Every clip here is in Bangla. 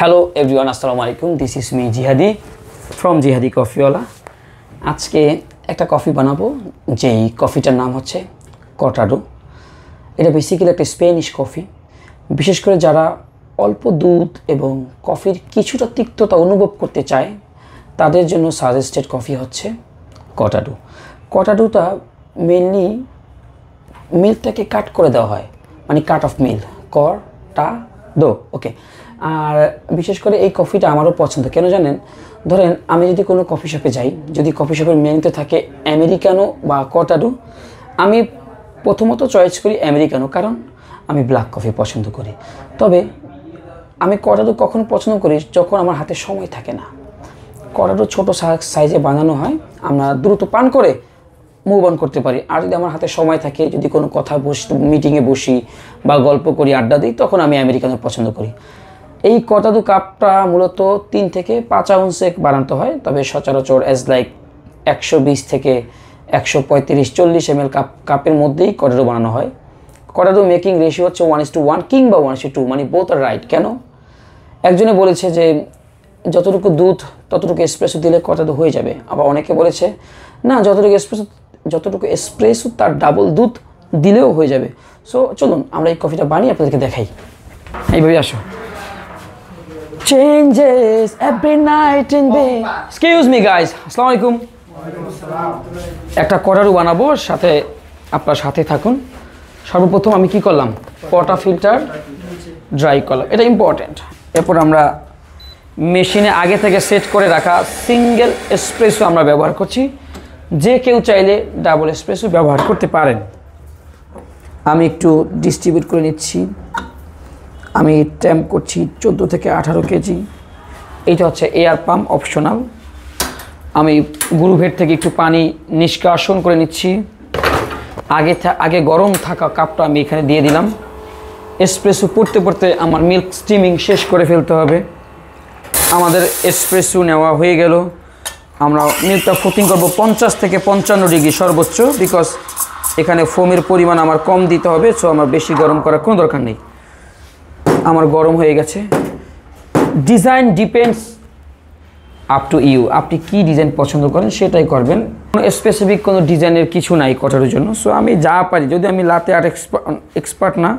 হ্যালো এভরিওয়ান, আসসালামু আলাইকুম। দিস ইজ মি জিহাদি ফ্রম জিহাদি কফিওয়ালা। আজকে একটা কফি বানাবো, যেই কফিটার নাম হচ্ছে কর্টাডো। এটা বেসিক্যালি একটা স্পেনিশ কফি। বিশেষ করে যারা অল্প দুধ এবং কফির কিছুটা তিক্ততা অনুভব করতে চায় তাদের জন্য সাজেস্টেড কফি হচ্ছে কর্টাডো। কর্টাডোটা মেনলি মিল্কটাকে কাট করে দেওয়া হয়, মানে কাট অফ মিল্ক, কর্টাডো। ওকে। আর বিশেষ করে এই কফিটা আমারও পছন্দ। কেন জানেন? ধরেন আমি যদি কোনো কফি শপে যাই, যদি কফি শপের মেনুতে থাকে আমেরিকানো বা কর্টাডো, আমি প্রথমত চয়েস করি আমেরিকানো, কারণ আমি ব্ল্যাক কফি পছন্দ করি। তবে আমি কর্টাডো কখন পছন্দ করি? যখন আমার হাতে সময় থাকে না। কর্টাডো ছোটো সাইজে বানানো হয়, আমরা দ্রুত পান করে মুভ অন করতে পারি। আর যদি আমার হাতে সময় থাকে, যদি কোনো কথা মিটিংয়ে বসি বা গল্প করি, আড্ডা দিই, তখন আমি আমেরিকানো পছন্দ করি। এই কর্টাডো কাপটা মূলত 3 থেকে 5 আউন্সে বানাতে হয়, তবে সচরাচর লাইক 120 থেকে 135-40 ml কাপের মধ্যেই কর্টাডো বানানো হয়। কর্টাডো মেকিং রেশিও হচ্ছে 1:1 কিংবা 1:2, মানে বোথ আর রাইট। কেন? একজনে বলেছে যে যতটুকু দুধ ততটুকু এসপ্রেসো দিলে কর্টাডো হয়ে যাবে। আবার অনেকে বলেছে না, যতটুকু এসপ্রেসো তার ডাবল দুধ দিলেও হয়ে যাবে। সো চলুন আমরা এই কফিটা বানিয়ে আপনাদেরকে দেখাই। এইভাবে আসো। Changes every night in day. Excuse me guys, আসসালামু আলাইকুম। একটা কর্টাডো বানাবো, সাথে আপনার সাথে থাকুন। সর্বপ্রথম আমি কি করলাম? পটা ফিল্টার ড্রাই করলাম, এটা ইম্পর্টেন্ট। এরপর আমরা মেশিনে আগে থেকে সেট করে রাখা সিঙ্গেল এসপ্রেসো আমরা ব্যবহার করছি। যে কেউ চাইলে ডাবল এসপ্রেসো ব্যবহার করতে পারেন। আমি একটু ডিস্ট্রিবিউট করে নিচ্ছি। আমি ট্যাম্প করছি 14 থেকে 18 কেজি। এইটা হচ্ছে এয়ার পাম্প, অপশনাল। আমি গ্রুভের থেকে একটু পানি নিষ্কাশন করে নিচ্ছি। আগে গরম থাকা কাপটা আমি এখানে দিয়ে দিলাম। এসপ্রেসো পড়তে পড়তে আমার মিল্ক স্টিমিং শেষ করে ফেলতে হবে। আমাদের এসপ্রেসো নেওয়া হয়ে গেল। আমরা মিল্কটা ফুটিং করব 50 থেকে 55 ডিগ্রি সর্বোচ্চ, বিকজ এখানে ফোমের পরিমাণ আমার কম দিতে হবে। সো আমার বেশি গরম করার কোনো দরকার নেই। আমার গরম হয়ে গেছে। Design depends up to you. আপনি কি ডিজাইন পছন্দ করেন সেটাই করবেন। কোনো স্পেসিফিক কোনো ডিজাইনের কিছু নাই কর্টাডোর জন্য। সো আমি যা পারি, যদি আমি লাতে আর এক্সপার্ট না,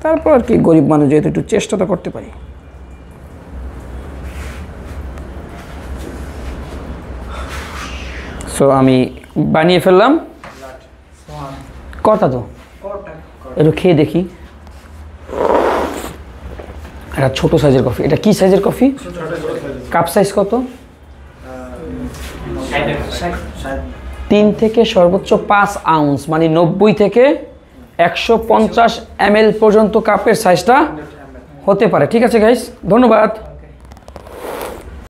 তারপর আর কি গরিব মানুষ যেহেতু একটু চেষ্টা তো করতে পারি। সো আমি বানিয়ে ফেললাম কর্টাডো। একটু খেয়ে দেখি। এটা ছোট সাইজের কফি। এটা কি সাইজের কফি? কাপ সাইজ কত? 3 থেকে সর্বোচ্চ 5 আউন্স, মানে 90 থেকে 150 ml পর্যন্ত কাপের সাইজটা হতে পারে। ঠিক আছে গাইস, ধন্যবাদ।